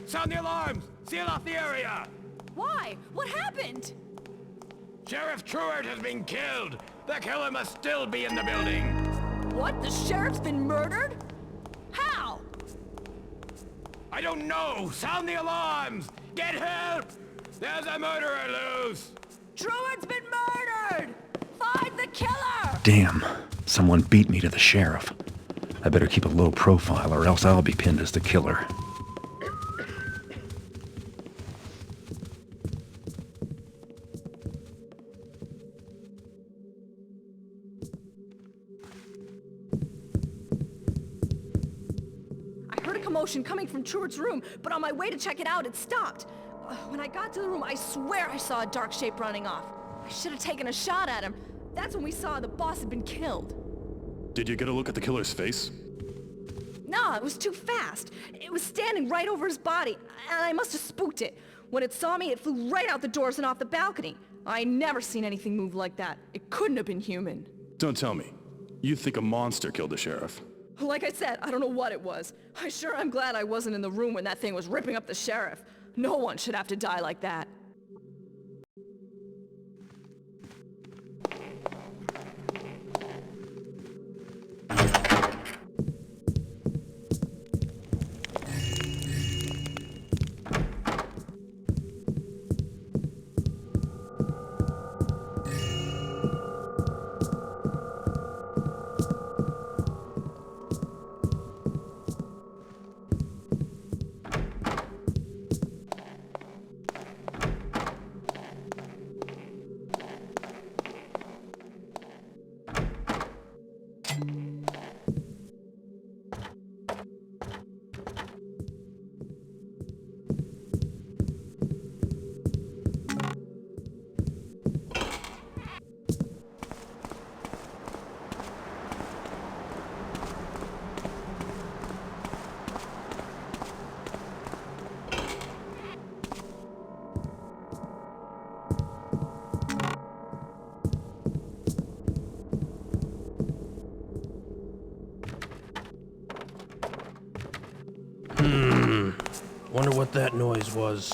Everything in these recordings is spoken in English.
Sound the alarms! Seal off the area! Why? What happened? Sheriff Truart has been killed! The killer must still be in the building! What? The sheriff's been murdered? How? I don't know! Sound the alarms! Get help! There's a murderer loose! Truart's been murdered! Find the killer! Damn. Someone beat me to the sheriff. I better keep a low profile or else I'll be pinned as the killer. I heard a commotion coming from Truart's room, but on my way to check it out, it stopped. When I got to the room, I swear I saw a dark shape running off. I should have taken a shot at him. That's when we saw the boss had been killed. Did you get a look at the killer's face? No, it was too fast. It was standing right over his body, and I must have spooked it. When it saw me, it flew right out the doors and off the balcony. I never seen anything move like that. It couldn't have been human. Don't tell me. You think a monster killed the sheriff? Like I said, I don't know what it was. I'm glad I wasn't in the room when that thing was ripping up the sheriff. No one should have to die like that. Wonder what that noise was.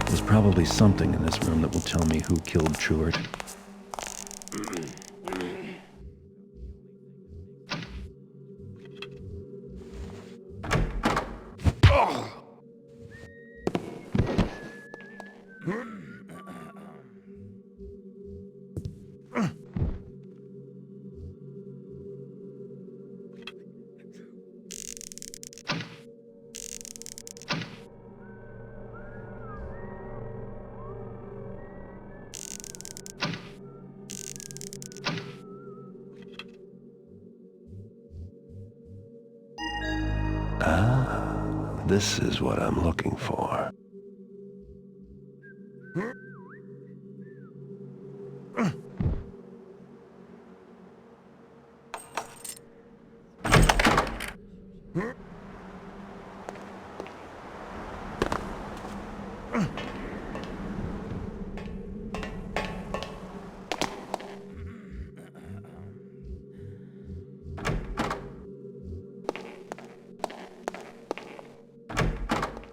There's probably something in this room that will tell me who killed Truart. This is what I'm looking for.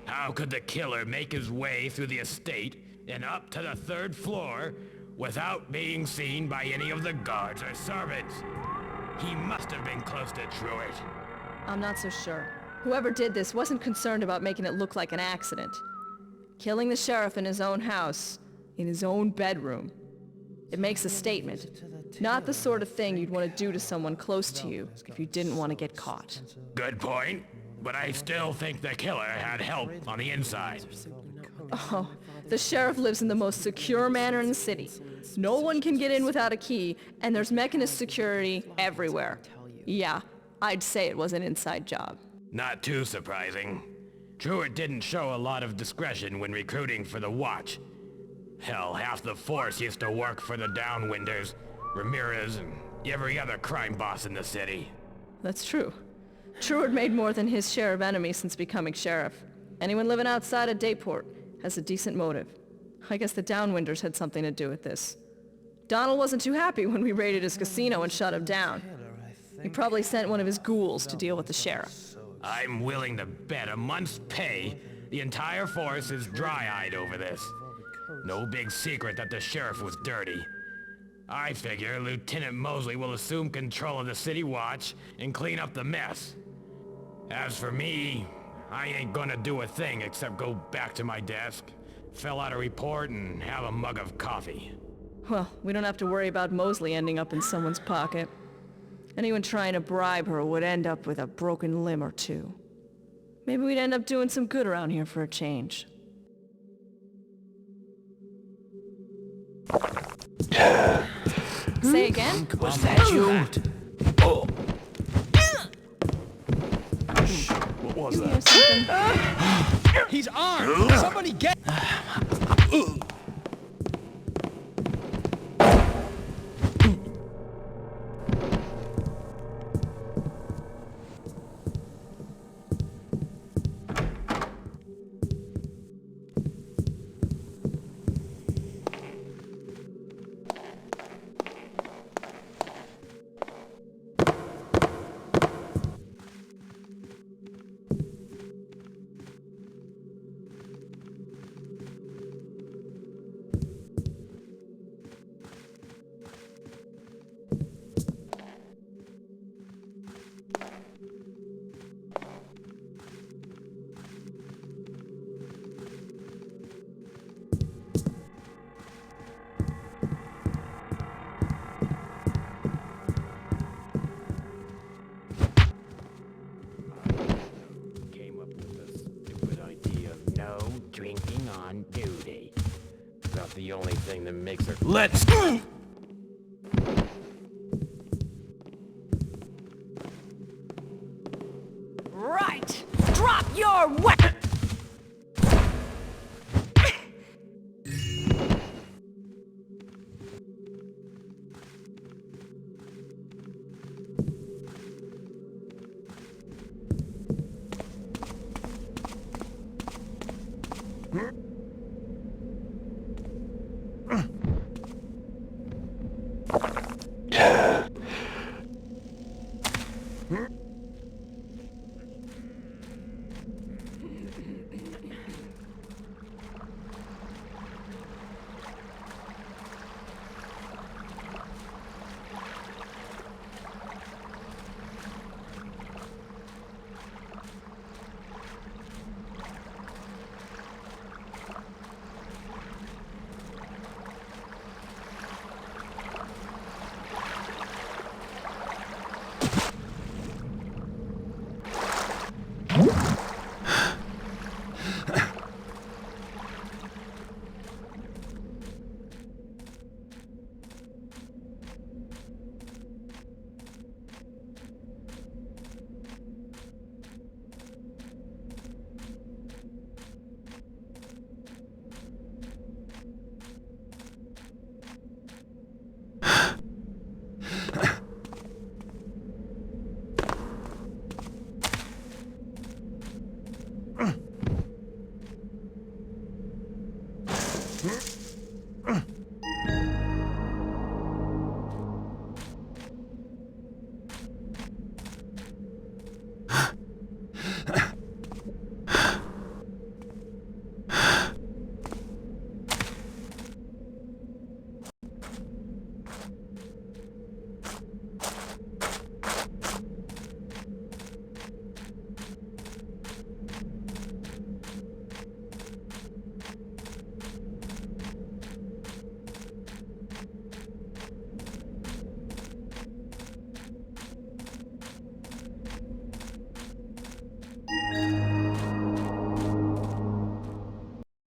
How could the killer make his way through the estate and up to the third floor without being seen by any of the guards or servants? He must have been close to Truart. I'm not so sure. Whoever did this wasn't concerned about making it look like an accident. Killing the sheriff in his own house, in his own bedroom. It makes a statement. Not the sort of thing you'd want to do to someone close to you if you didn't want to get caught. Good point, but I still think the killer had help on the inside. Oh, the sheriff lives in the most secure manor in the city. No one can get in without a key, and there's mechanist security everywhere. Yeah, I'd say it was an inside job. Not too surprising. Truart didn't show a lot of discretion when recruiting for the Watch. Hell, half the force used to work for the Downwinders, Ramirez, and every other crime boss in the city. That's true. Truart made more than his share of enemies since becoming sheriff. Anyone living outside of Dayport has a decent motive. I guess the Downwinders had something to do with this. Donald wasn't too happy when we raided his casino and shut him down. He probably sent one of his ghouls to deal with the sheriff. I'm willing to bet a month's pay the entire force is dry-eyed over this. No big secret that the sheriff was dirty. I figure Lieutenant Mosley will assume control of the city watch and clean up the mess. As for me, I ain't gonna do a thing except go back to my desk, fill out a report, and have a mug of coffee. Well, we don't have to worry about Mosley ending up in someone's pocket. Anyone trying to bribe her would end up with a broken limb or two. Maybe we'd end up doing some good around here for a change. Say again? Was that you? What was Hear that? something? He's armed! Somebody get... Came up with the stupid idea of no drinking on duty. About the only thing that makes her... Let's